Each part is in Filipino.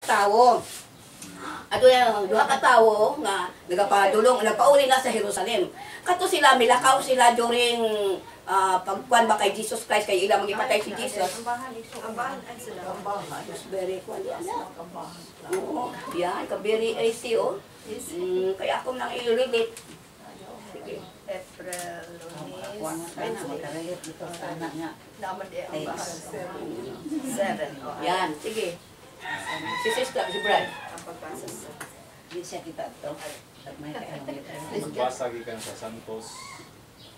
tawo. Ato yung duha ka tawo nga nagapadulong, nagpauli na sa Jerusalem. Kato sila, milakaw sila during pagkuhan ba kay Jesus Christ, kay ilang magipatay si Jesus. Ang bahan ay sila. Ang bahan. It's very kuhan yan. Oo, yan, very easy oh. Kaya ako nang i-relate. Sige. April, Lunes, Magkarayot dito sa anak niya. naman di ang bahan. 7. Yan, sige. Si Sister, si Brad. Ang pagbasa sa Di siya kita ito. At may kaawit. Magbasa gikan sa Santos,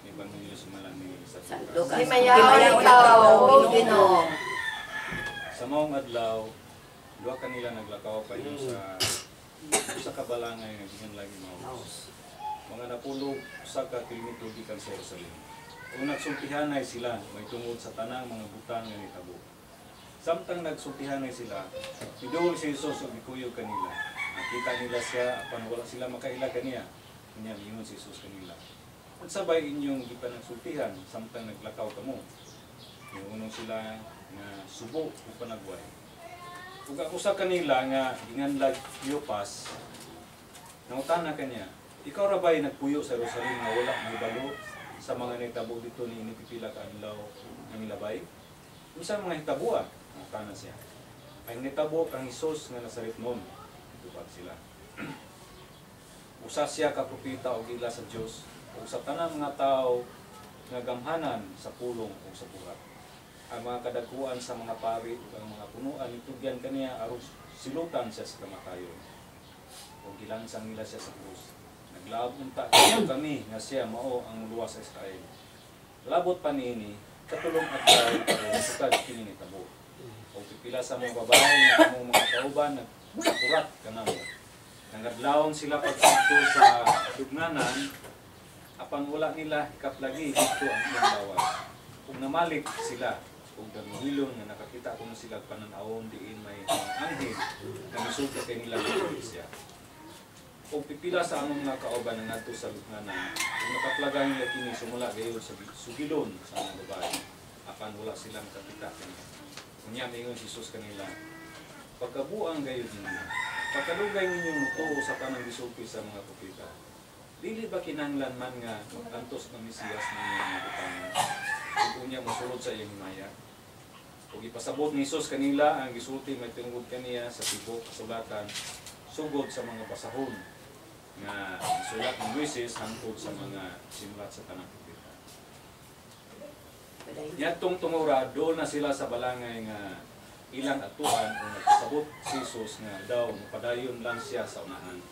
Evangelio sumalang ni San Lucas. Lucas. Himayaw ikaw, Ginoo. Sa maong adlaw, duha kanila naglakaw kayo sa kabalangay nga gikan lagi maus. Mga napulog sa ka kilometro gikan sa Jerusalem. Kung nagsultihanay sila, may tungod sa tanang mga butang nga nitabo. Samtang nagsultihanay sila, idol si Jesus o gikuyog kanila. Nakita nila siya, apan wala sila makaila kaniya. Kanya mingon si Jesus kanila. At sabay inyong gipanagsultihan, samtang naglakaw kamo. Iunong sila nga subo o panagway. Ug ang usa kanila nga ginganlag Cleopas, nangutana kanya, ikaw ra bay nagpuyo sa Jerusalem nga wala mahibalo sa mga nagtabo dito ni pipila ka adlaw nga milabay? Unsa mga hitabuan? Nangutana siya. Ay nitabo kang Hesus nga Nazaretnon. Tubag sila. Usa siya ka propeta o gila sa Dios o sa tanang mga tao nga gamhanan sa pulong o sa buhat. Ang mga kadagkuan sa mga pari o ang mga punuan itugyan kaniya aron silutan siya sa kamatayon. O gilansang nila siya sa krus. Naglaab unta kami nga siya mao ang muluwas sa Israel. Labot pa niini katulong at sukad kini nitabo. O pipila sa mga babae nga kamong mga kauban nagkurat kanamo. Nangadlawon sila pagsunto sa dugnanan apan wala nila hikaplagi dito ang ilang lawas. Kung namalik sila kung damihilon nga nakakita ko na sila pananawon diin may anghel na misugat kay nila ng siya. Kung pipila sa among mga kauban na ngadto sa lugnanan, kung nakaplagan nila kini sumula gayon sa sugilon sa mga babae, apan wala silang kakita kanila. Kunya mingon si Jesus kanila, pagkabuang gayon ninyo, pagkalugay ninyong mutuo sa tanang gisulti sa mga propeta. Dili ba kinahanglan man nga magantos ng Mesiyas ninyo mga butangan, kung niya mosulod sa iyang himaya? Kung ipasabot ni Jesus kanila ang gisulti may tungod kaniya sa tibok kasulatan, sugod sa mga basahon nga isulat ng Moises hangtod sa mga sinulat sa tanang propeta. Yatong tumura, doon na sila sa balangay nga ilang atuan kung nagpasabot si Jesus nga daw padayon lang siya sa unahan.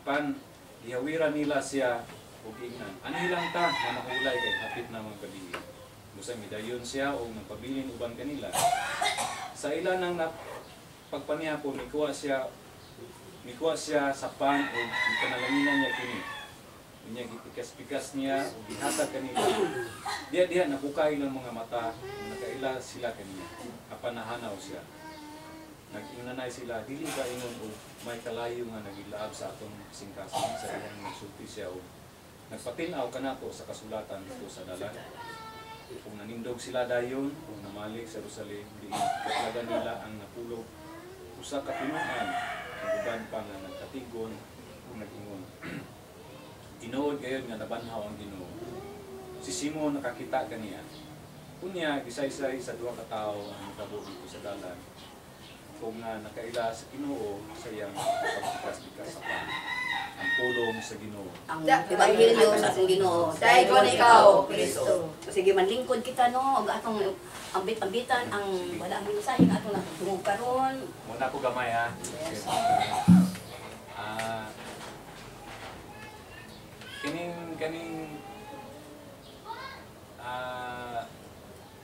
Pan ihawiran nila siya ug ingnan. Anilang ta na mahulay kay hapit na mga gabi. Musa midayon siya o nagpabilin uban kanila. Sa ilan nang pagpanihapon mikuha siya sa pan o ikanalanginan niya kini. Niya gipikas-pikas niya o gihatag kanila. Diya nabukay lang mga mata, nakaila sila kaniya. Apan nahanaw siya. Nag-inanay sila, dili ba ingon o may kalayo nga nagilaab sa atong singkasan sa iyang nagsulti siya o nagpatinaw kanato sa kasulatan dito sa dalan. Kung nanindog sila dayon, kung namalik sa Jerusalem, di katlagan nila ang napulog. Usa ka pinuan, naguban pa nga nagkatigon o nag-ingon. Tinuod gayon nga nabanhaw ang Ginoo. Si Simon nakakita kaniya. Kunya gisaysay sa duha ka tawo ang nakabo dito sa dalan. Kung nakaila sa Ginoo sa iyang pagbikas-bikas sa pan. Ang pulong sa Ginoo. Ang Ebanghelyo sa atong Ginoo. Dahil ko ikaw, Kristo. Sige manlingkod kita no, og atong ambit-ambitan ang wala ang mensahe nga atong natutungog karon. Muna ko gamay ha. Yes. Kaning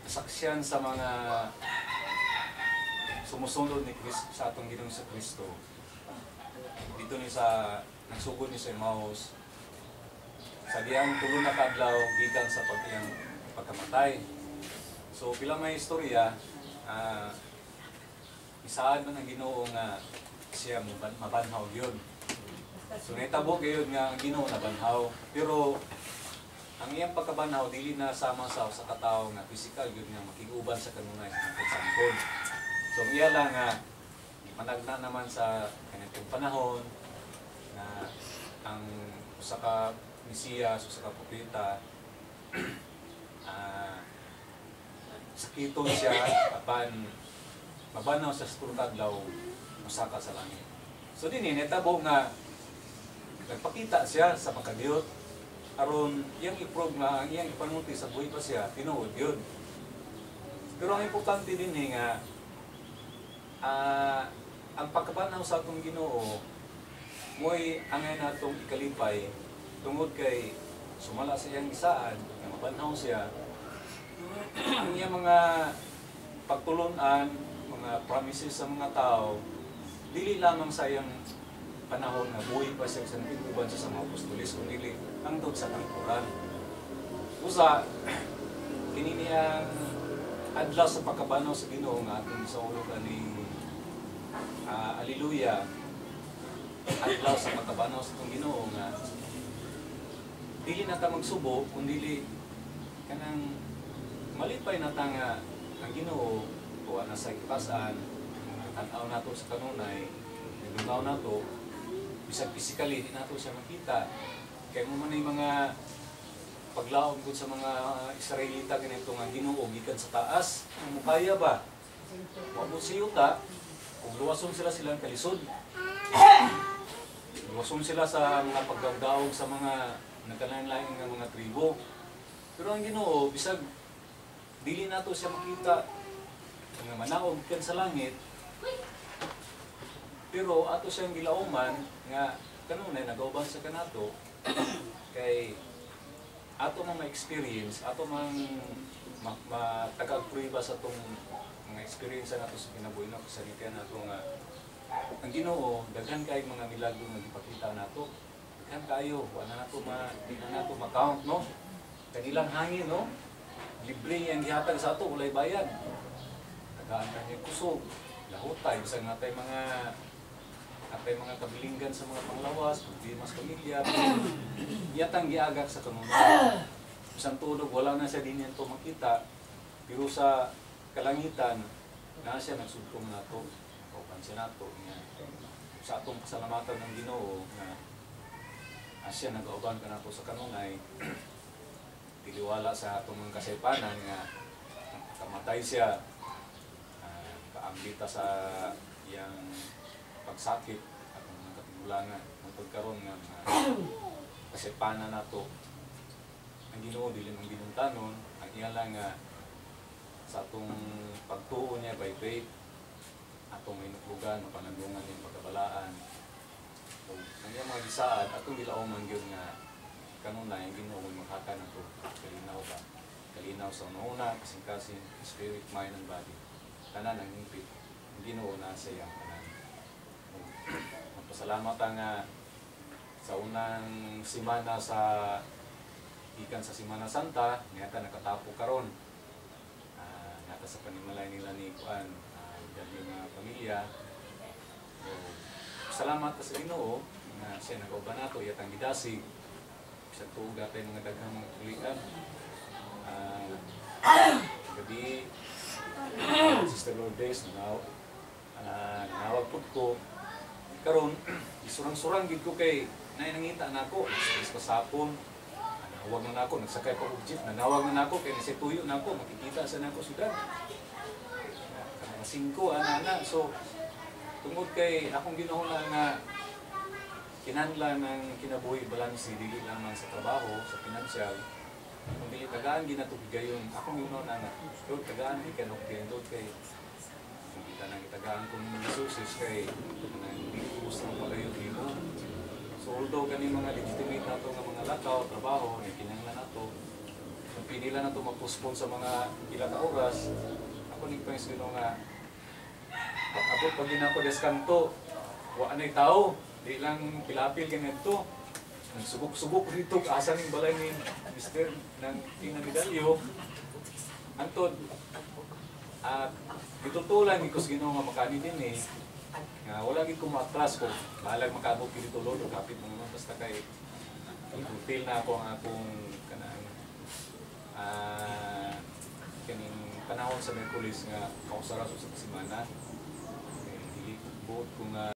saksyan sa mga sumusunod ni Kristo sa atong Ginoong sa Kristo. Dito ni sa nagsugod ni sa Emmaus. Sa diyang tulo na kadlaw gikan sa pagiyang pagkamatay. So pila may istorya, isaad man ang Ginoo nga siya mabanhaw yun. So naitabo gayon nga ang Ginoo nabanhaw. Pero ang iyang pagkabanhaw dili na sama sa katawo nga physical gyud nga makiguban sa kanunay sa pagsamkon. So iya lang nga managna naman sa kanitong panahon na ang usa ka Mesiyas, usa ka propeta sakiton siya apan mabanaw sa tulong adlaw musaka sa langit. So dinhi netabo nga nagpakita siya sa makadiyot aron iyang i-prove nga ang iyang ipanulti sa buhay pa siya tinuod yun. Pero ang importante din nga ang pagkabanaw sa atong Ginoo mo'y angay natong ikalipay tungod kay sumala sa iyang gisaan nga mabanhaw siya ang iyang mga pagtulunan, mga promises sa mga tao dili lamang sa iyang panahon nga buhay pa siya sa nagtiguban sa mga apostolis kundi hangtod sa tangkuran. Usa kini niyang adlaw sa pagkabanaw sa Ginoo nga atong isaulog ani Hallelujah. Adlaw sa pagkabanaw sa atong Ginoo nga dili na ta magsubo kundi kanang malipay na ta nga ang Ginoo tuwa na sa kipasan tan-aw nato sa kanunay nilungaw nato bisag physically di nato siya makita kay mo man yung mga paglaom gud sa mga Israelita ganito nga Ginoo gikan sa taas ang mukaya ba mabot si yuta kung luwason sila kalisod luwason sila sa mga pagdawdaog sa mga nagkalain-lain nga mga tribo pero ang Ginoo bisag dili nato siya makita nga manaog kan sa langit pero ato siyang gilauman nga kanunay nagauban sa kanato kay ato mang ma-experience, ato mang matagag-prueba sa itong mga experience nato sa kinabuhi na kasalitan nato nga ang Ginoo daghan kay mga milagro nga gipakita nato daghan kayo wala nato di na nato ma-count no kanilang hangin no libre yang gihatag sa ato walay bayad tagaan na niya kusog lahutay bisag natay mga kabilinggan sa mga panglawas problemas pamilya yatang giagak sa kanunay bisan tulog wala na siya din to makita pero sa kalangitan na siya nagsugtong nato o pansin nato nga sa atong pasalamatan ng Ginoo nga siya nag-auban ka nato sa kanunay tiliwala sa atong mga kasaypanan nga kamatay siya kaambita sa iyang pagsakit at mga katigulangan ng pagkaroon nga kasaypanan nato ang Ginoo dili mang ginuntanon ang iya lang nga sa atong pagtuo niya by faith atong inuklugan mapanandungan yung pagkabalaan o ang iyang mga gisaad atong gilauman gyud nga kanunay ang Ginoo maghaka nato kalinaw ba kalinaw sa una kasing-kasing spirit, mind, and body tanan ang hingpit ang Ginoo na sa iyang tanan magpasalamat nga sa unang simana sa ikan sa Simana Santa niyata nakatapo karon nata sa panimalay nila ni Kuan yung mga pamilya so, salamat sa Ginoo nga siya nag-auban nato iyatang gidasig sa tuog atay mga daghang mga kulian gabi Sister Lourdes nanawag po ko karon isurang-surang gid ko kay nangita nako is pasapon nawag na nako nagsakay pa og jeep nanawag na nako kay si tuyo nako makikita sa nako syudad kana 5 ana so tungod kay akong ginahuna nga kinahanglan ng kinabuhi balanse dili lamang sa trabaho sa pinansyal kung dili tagaan ginatubigayon akong ginaw na Lord tagaan di kanok dindot kay kita nang itagaan kung resources kay hindi gusto ng pagayon dito so although kani mga legitimate nato nga mga lakaw trabaho ni kinahanglan nato kung pinila nato ma-postpone sa mga ilang ka oras ako nigpangis gino nga pag-abot pag ginako deskanto wa anay tao di lang pilapil ganito nagsubok-subok dito asa ning balay ni Mr. ng tinamidalyo antod at gitutulan gikos Ginoo nga makani din nga wala gid ko ma-atras ko balag makabot dito lolo kapit mo naman basta kay fulfill na ako ang akong kanang kaning panahon sa Miyerkules nga kausaraso sa semana buot ko nga